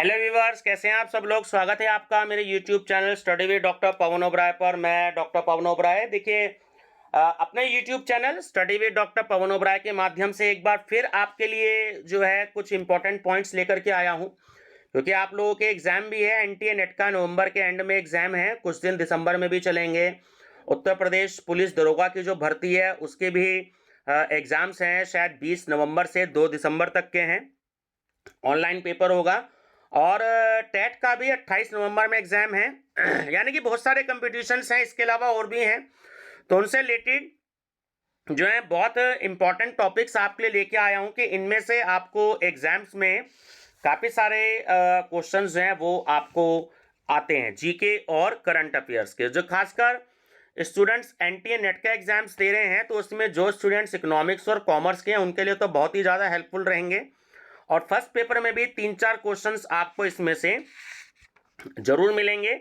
Hello viewers, कैसे हैं आप सब लोग। स्वागत है आपका मेरे YouTube channel study with doctor Pavan Oberoi पर। मैं डॉक्टर पवन ओबराय। देखिए, अपने YouTube channel study with doctor Pavan Oberoi के माध्यम से एक बार फिर आपके लिए जो है कुछ इंपॉर्टेंट पॉइंट्स लेकर के आया हूं, क्योंकि आप लोगों के एग्जाम भी है। एनटीए नेट का नवंबर के एंड में एग्जाम है, कुछ दिन दिसंबर में भी चलेंगे। उत्तर प्रदेश पुलिस दरोगा की जो भर्ती है उसके भी एग्जाम्स हैं, शायद 20 नवंबर से 2 दिसंबर तक के हैं। ऑनलाइन पेपर होगा। और टेट का भी 28 नवंबर में एग्जाम है। यानी कि बहुत सारे कंपटीशंस हैं, इसके अलावा और भी हैं। तो उनसे रिलेटेड जो है बहुत इंपॉर्टेंट टॉपिक्स आपके लिए लेके आया हूं कि इनमें से आपको एग्जाम्स में काफ़ी सारे क्वेश्चंस जो हैं वो आपको आते हैं, जीके और करंट अफेयर्स के। जो खासकर स्टूडेंट्स एनटीए नेट का एग्जाम्स दे रहे हैं तो उसमें जो स्टूडेंट्स इकोनॉमिक्स और कॉमर्स के हैं उनके लिए तो बहुत ही ज़्यादा हेल्पफुल रहेंगे। और फर्स्ट पेपर में भी 3-4 क्वेश्चंस आपको इसमें से जरूर मिलेंगे।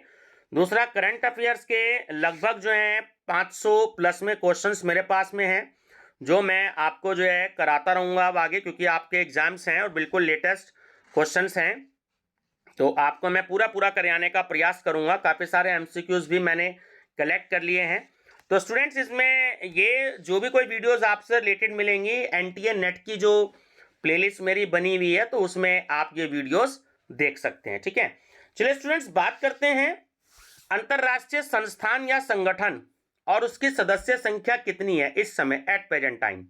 दूसरा, करंट अफेयर्स के लगभग जो है 500 प्लस में क्वेश्चंस मेरे पास में हैं, जो मैं आपको जो है कराता रहूँगा अब आगे, क्योंकि आपके एग्जाम्स हैं और बिल्कुल लेटेस्ट क्वेश्चंस हैं। तो आपको मैं पूरा कराने का प्रयास करूँगा। काफ़ी सारे एमसीक्यूज भी मैंने कलेक्ट कर लिए हैं। तो स्टूडेंट्स, इसमें ये जो भी कोई वीडियोज़ आपसे रिलेटेड मिलेंगी, एनटीए नेट की जो प्लेलिस्ट मेरी बनी हुई है तो उसमें आप ये वीडियोस देख सकते हैं। ठीक है, चलिए स्टूडेंट्स, बात करते हैं अंतरराष्ट्रीय संस्थान या संगठन और उसकी सदस्य संख्या कितनी है इस समय एट प्रेजेंट टाइम।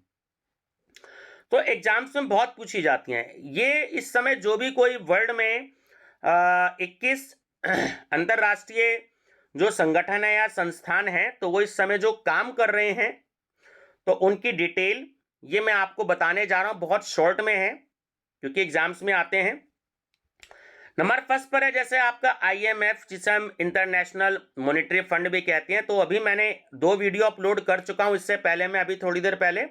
तो एग्जाम्स में बहुत पूछी जाती हैं ये। इस समय जो भी कोई वर्ल्ड में 21 अंतरराष्ट्रीय जो संगठन है या संस्थान है तो वो इस समय जो काम कर रहे हैं तो उनकी डिटेल ये मैं आपको बताने जा रहा हूं। बहुत शॉर्ट में है क्योंकि एग्जाम्स में आते हैं। नंबर फर्स्ट पर है जैसे आपका आईएमएफ, जिसे हम इंटरनेशनल मॉनेटरी फंड भी कहते हैं। तो अभी मैंने 2 वीडियो अपलोड कर चुका हूं इससे पहले। मैं अभी थोड़ी देर पहले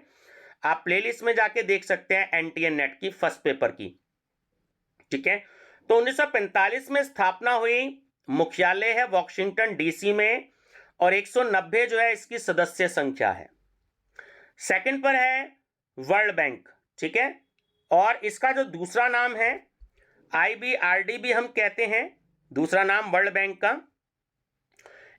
आप प्लेलिस्ट में जाके देख सकते हैं एनटीए नेट की फर्स्ट पेपर की। ठीक है, तो 1945 में स्थापना हुई, मुख्यालय है वॉशिंगटन डीसी में, और 190 जो है इसकी सदस्य संख्या है। सेकंड पर है वर्ल्ड बैंक। ठीक है, और इसका जो दूसरा नाम है आईबीआरडी भी हम कहते हैं, दूसरा नाम वर्ल्ड बैंक का।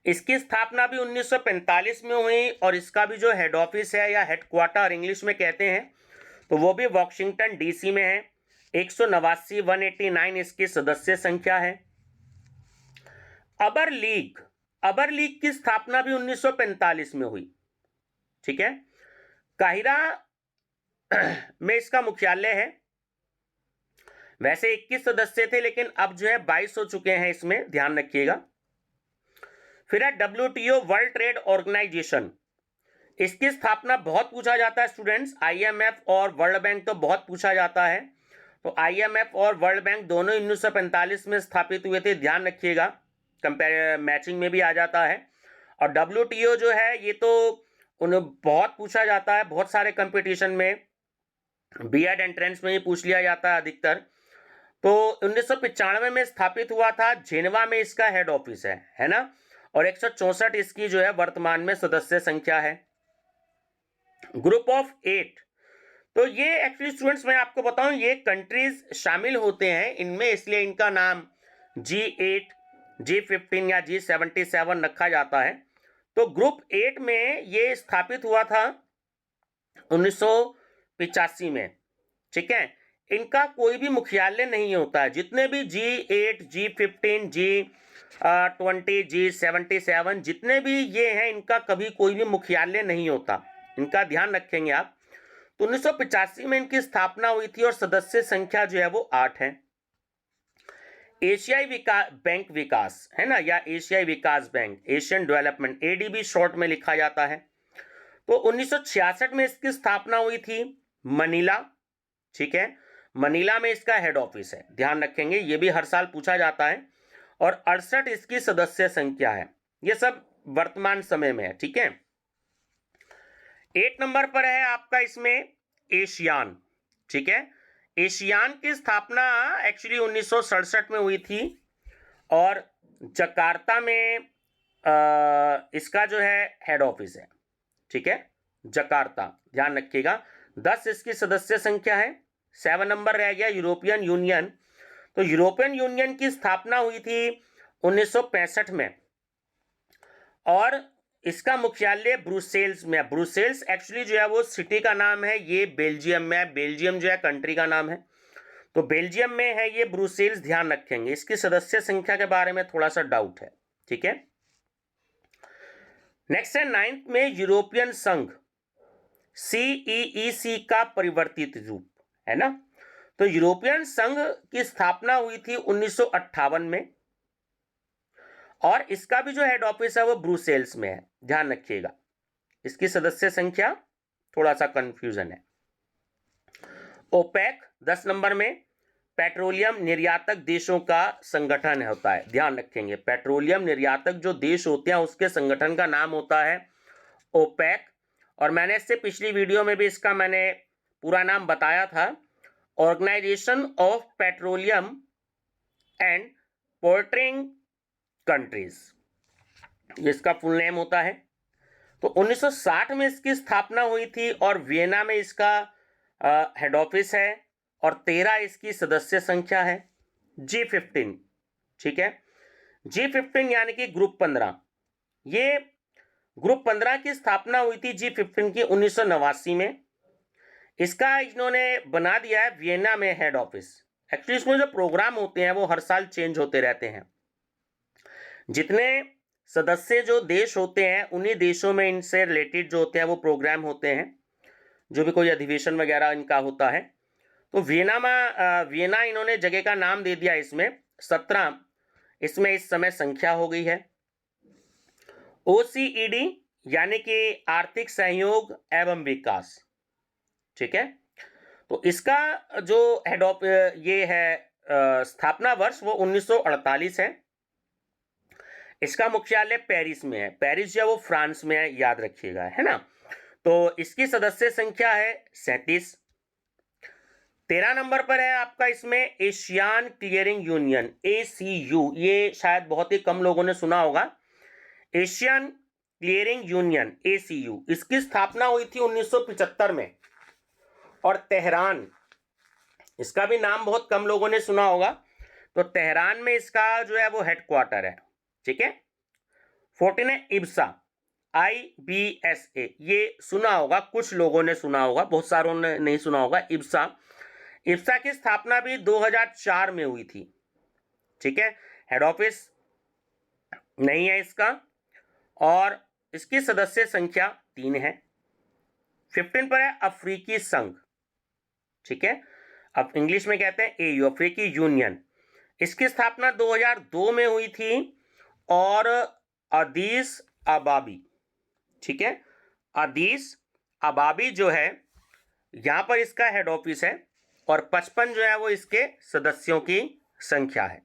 इसकी स्थापना भी 1945 में हुई और इसका भी जो हेड ऑफिस है या हेडक्वार्टर इंग्लिश में कहते हैं तो वो भी वॉशिंगटन डीसी में है। 189 इसकी सदस्य संख्या है। अबर लीग की स्थापना भी 1945 में हुई। ठीक है, काहिरा में इसका मुख्यालय है। वैसे 21 सदस्य थे लेकिन अब जो है 22 हो चुके हैं, इसमें ध्यान रखिएगा। फिर है डब्ल्यूटीओ, वर्ल्ड ट्रेड ऑर्गेनाइजेशन। इसकी स्थापना बहुत पूछा जाता है स्टूडेंट्स। आईएमएफ और वर्ल्ड बैंक तो बहुत पूछा जाता है। तो आईएमएफ और वर्ल्ड बैंक दोनों 1945 में स्थापित हुए थे, ध्यान रखिएगा। कंपेयर मैचिंग में भी आ जाता है। और डब्ल्यूटीओ जो है ये तो उन्हें बहुत पूछा जाता है, बहुत सारे कंपटीशन में, बीएड एंट्रेंस में ही पूछ लिया जाता है अधिकतर। तो 1995 में स्थापित हुआ था, जेनेवा में इसका हेड ऑफिस है ना। और 164 इसकी जो है वर्तमान में सदस्य संख्या है। ग्रुप ऑफ 8, तो ये एक्चुअली स्टूडेंट्स मैं आपको बताऊं ये कंट्रीज शामिल होते हैं इनमें, इसलिए इनका नाम G8, G15 या G77 रखा जाता है। तो ग्रुप 8 में ये स्थापित हुआ था 1985 में। ठीक है, इनका कोई भी मुख्यालय नहीं होता है। जितने भी G8, G15, G20, G77 जितने भी ये हैं, इनका कभी कोई भी मुख्यालय नहीं होता, इनका ध्यान रखेंगे आप। तो 1985 में इनकी स्थापना हुई थी और सदस्य संख्या जो है वो 8 है। एशियाई बैंक विकास है ना, या एशियाई विकास bank, Asian development, ADB short में लिखा जाता है। तो 1966 में इसकी स्थापना हुई थी मनीला। ठीक है, मनीला में इसका हेड ऑफिस है, ध्यान रखेंगे, ये भी हर साल पूछा जाता है। और 68 इसकी सदस्य संख्या है। ये सब वर्तमान समय में है। ठीक है, 8 नंबर पर है आपका इसमें एशियान। ठीक है, एशियान की स्थापना एक्चुअली 1967 में हुई थी और जकार्ता में इसका जो है हेड ऑफिस है। ठीक है, जकार्ता, ध्यान रखिएगा। 10 इसकी सदस्य संख्या है। 7 नंबर रह गया यूरोपियन यूनियन। तो यूरोपियन यूनियन की स्थापना हुई थी 1965 में और इसका मुख्यालय ब्रुसेल्स में है। ब्रुसेल्स एक्चुअली जो है वो सिटी का नाम है, ये बेल्जियम में है। बेल्जियम जो है कंट्री का नाम है, तो बेल्जियम में है ये ब्रुसेल्स, ध्यान रखेंगे। इसकी सदस्य संख्या के बारे में थोड़ा सा डाउट है, ठीक है। नेक्स्ट है 9th में यूरोपियन संघ, CEEC का परिवर्तित रूप, है ना। तो यूरोपियन संघ की स्थापना हुई थी 1958 में और इसका भी जो हेड ऑफिस है वो ब्रुसेल्स में है, ध्यान रखिएगा। इसकी सदस्य संख्या थोड़ा सा कंफ्यूजन है। ओपेक 10 नंबर में पेट्रोलियम निर्यातक देशों का संगठन होता है, ध्यान रखेंगे। पेट्रोलियम निर्यातक जो देश होते हैं उसके संगठन का नाम होता है ओपेक। और मैंने इससे पिछली वीडियो में भी इसका मैंने पूरा नाम बताया था, organisation of petroleum and porting countries, इसका फुल नेम होता है। तो 1960 में इसकी स्थापना हुई थी और वियना में इसका हेड ऑफिस है और 13 इसकी सदस्य संख्या है। G15, ठीक है। G15 यानी कि ग्रुप 15, ये ग्रुप 15 की स्थापना हुई थी G15 की 1989 में। इसका इन्होंने बना दिया है वियना में हेड ऑफिस। एक्चुअली इसमें जो प्रोग्राम होते हैं वो हर साल चेंज होते रहते हैं। जितने सदस्य जो देश होते हैं उन्हीं देशों में इनसे रिलेटेड जो होते हैं वो प्रोग्राम होते हैं, जो भी कोई अधिवेशन वगैरह इनका होता है। तो वियना इन्होंने जगह का नाम दे दिया इसमें। 17 इसमें इस समय संख्या हो गई है। OECD यानी कि आर्थिक सहयोग एवं विकास, ठीक है। तो इसका जो हेड ऑफ ये है स्थापना वर्ष वो 1948 है। इसका मुख्यालय पेरिस में है। पेरिस जो है वो फ्रांस में है, याद रखिएगा, है ना। तो इसकी सदस्य संख्या है 37। 13 नंबर पर है आपका इसमें एशियान क्लियरिंग यूनियन, ACU। ये शायद बहुत ही कम लोगों ने सुना होगा। एशियन क्लियरिंग यूनियन ACU, इसकी स्थापना हुई थी 1975 में और तेहरान, इसका भी नाम बहुत कम लोगों ने सुना होगा। तो तेहरान में इसका जो है वो हेडक्वार्टर है, ठीक है। 14 है इब्सा, IBSA, ये सुना होगा, कुछ लोगों ने सुना होगा, बहुत सारों ने नहीं सुना होगा। इब्सा की स्थापना भी 2004 में हुई थी, ठीक है। हेड ऑफिस नहीं है इसका और इसकी सदस्य संख्या 3 है। 15 पर है अफ्रीकी संघ, ठीक है। अब इंग्लिश में कहते हैं AU, अफ्रीकी यूनियन। इसकी स्थापना 2002 में हुई थी और अदीस अबाबी, ठीक है। अदीस अबाबी जो है यहां पर इसका हेड ऑफिस है और 55 जो है वो इसके सदस्यों की संख्या है।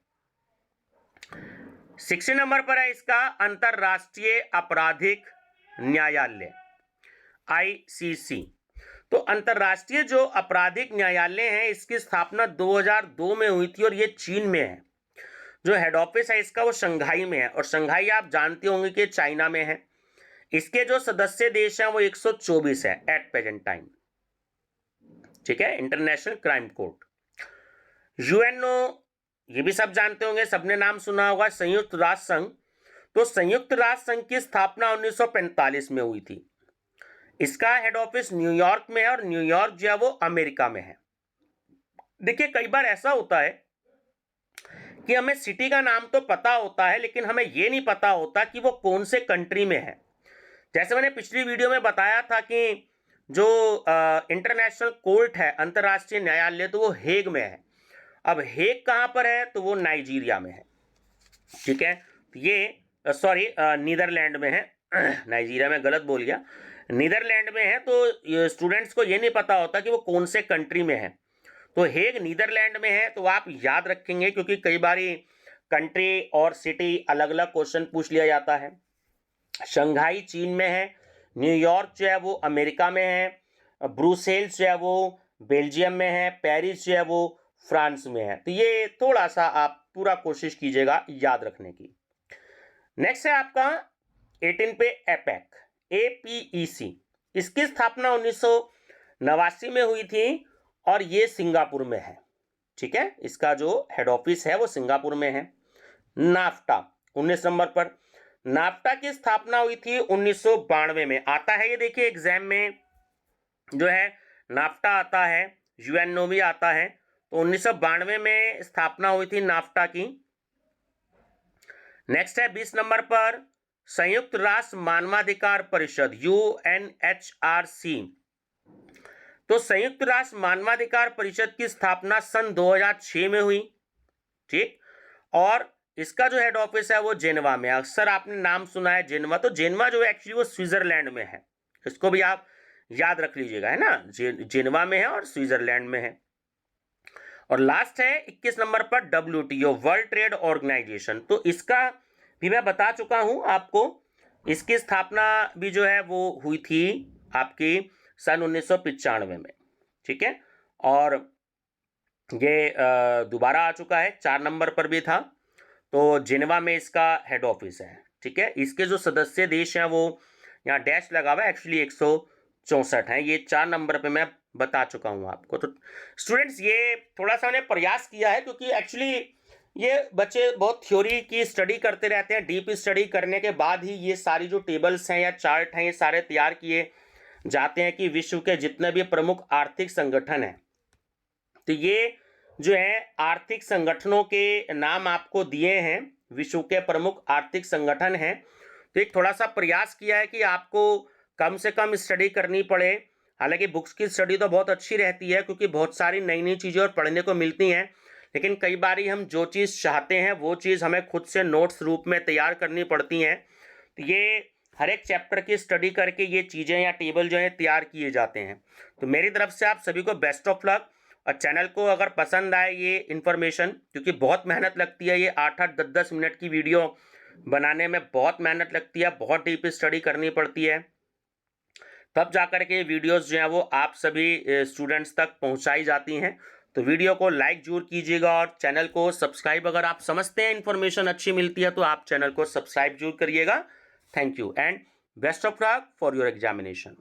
60 नंबर पर है इसका अंतरराष्ट्रीय आपराधिक न्यायालय, ICC। तो अंतरराष्ट्रीय जो आपराधिक न्यायालय है इसकी स्थापना 2002 में हुई थी और ये चीन में है। जो हेड ऑफिस है इसका वो शंघाई में है और शंघाई आप जानते होंगे कि चाइना में है। इसके जो सदस्य देश हैं वो 124 है एट प्रेजेंट टाइम, ठीक है। International crime court. UNO, ये भी सब जानते होंगे, सबने नाम सुना होगा, संयुक्त राष्ट्र संघ। तो संयुक्त राष्ट्र संघ की स्थापना 1945 में हुई थी। इसका हेड ऑफिस न्यूयॉर्क में है और न्यूयॉर्क जो है वो अमेरिका में है। देखिए कई बार ऐसा होता है कि हमें सिटी का नाम तो पता होता है लेकिन हमें यह नहीं पता होता कि वो कौन से कंट्री में है। जैसे मैंने पिछली वीडियो में बताया था कि जो इंटरनेशनल कोर्ट है, अंतर्राष्ट्रीय न्यायालय, तो वो हेग में है। अब हेग कहां पर है, तो वो नाइजीरिया में है, ठीक है। ये नीदरलैंड में है। नाइजीरिया में गलत बोल गया, नीदरलैंड में है। तो स्टूडेंट्स को ये नहीं पता होता कि वो कौन से कंट्री में है। तो हेग नीदरलैंड में है, तो आप याद रखेंगे क्योंकि कई बारी कंट्री और सिटी अलग अलग क्वेश्चन पूछ लिया जाता है। शंघाई चीन में है, न्यूयॉर्क जो है वो अमेरिका में है, ब्रुसेल्स जो है वो बेल्जियम में है, पेरिस जो है वो फ्रांस में है। तो ये थोड़ा सा आप पूरा कोशिश कीजिएगा याद रखने की। नेक्स्ट है आपका 18 पे एपेक, APEC। इसकी स्थापना 1989 में हुई थी और ये सिंगापुर में है, ठीक है, इसका जो हेड ऑफिस है वो सिंगापुर में है। नाफ्टा 19 नंबर पर, नाफ्टा की स्थापना हुई थी 1992 में। आता है ये, देखिए एग्जाम में जो है नाफ्टा आता है, यूएनओ भी आता है। तो 1992 में स्थापना हुई थी नाफ्टा की। नेक्स्ट है 20 नंबर पर, संयुक्त राष्ट्र मानवाधिकार परिषद UNHRC। तो संयुक्त राष्ट्र मानवाधिकार परिषद की स्थापना सन 2006 में हुई, ठीक। और इसका जो हेड ऑफिस है वो जेनेवा में। अक्सर आपने नाम सुना है जेनेवा, तो जेनेवा जो एक्चुअली वो स्विट्जरलैंड में है, इसको भी आप याद रख लीजिएगा, है ना, जेनेवा में है और स्विट्जरलैंड में है। और लास्ट है 21 नंबर पर WTO, वर्ल्ड ट्रेड ऑर्गेनाइजेशन। तो इसका भी मैं बता चुका हूं आपको, इसकी स्थापना भी जो है वो हुई थी आपकी सन 1995 में, ठीक है। और ये दोबारा आ चुका है, 4 नंबर पर भी था। तो जेनेवा में इसका हेड ऑफिस है, ठीक है। इसके जो सदस्य देश हैं वो यहाँ डैश लगा हुआ है, एक्चुअली 164 हैं। ये 4 नंबर पे मैं बता चुका हूँ आपको। तो स्टूडेंट्स ये थोड़ा सा मैंने प्रयास किया है, क्योंकि एक्चुअली ये बच्चे बहुत थ्योरी की स्टडी करते रहते हैं, डीप स्टडी करने के बाद ही ये सारी जो टेबल्स हैं या चार्ट हैं ये सारे तैयार किए जाते हैं कि विश्व के जितने भी प्रमुख आर्थिक संगठन हैं, तो ये जो है आर्थिक संगठनों के नाम आपको दिए हैं, विश्व के प्रमुख आर्थिक संगठन हैं। तो एक थोड़ा सा प्रयास किया है कि आपको कम से कम स्टडी करनी पड़े। हालांकि बुक्स की स्टडी तो बहुत अच्छी रहती है, क्योंकि बहुत सारी नई नई चीज़ें और पढ़ने को मिलती हैं, लेकिन कई बार हम जो चीज़ चाहते हैं वो चीज़ हमें खुद से नोट्स रूप में तैयार करनी पड़ती हैं। तो ये हर एक चैप्टर की स्टडी करके ये चीज़ें या टेबल जो है तैयार किए जाते हैं। तो मेरी तरफ से आप सभी को बेस्ट ऑफ लक। और चैनल को अगर पसंद आए ये इन्फॉर्मेशन, क्योंकि बहुत मेहनत लगती है, ये 8-8, 10-10 मिनट की वीडियो बनाने में बहुत मेहनत लगती है, बहुत डीप स्टडी करनी पड़ती है, तब जाकर के वीडियोस जो हैं वो आप सभी स्टूडेंट्स तक पहुंचाई जाती हैं। तो वीडियो को लाइक जरूर कीजिएगा और चैनल को सब्सक्राइब, अगर आप समझते हैं इन्फॉर्मेशन अच्छी मिलती है तो आप चैनल को सब्सक्राइब जरूर करिएगा। Thank you and best of luck for your examination.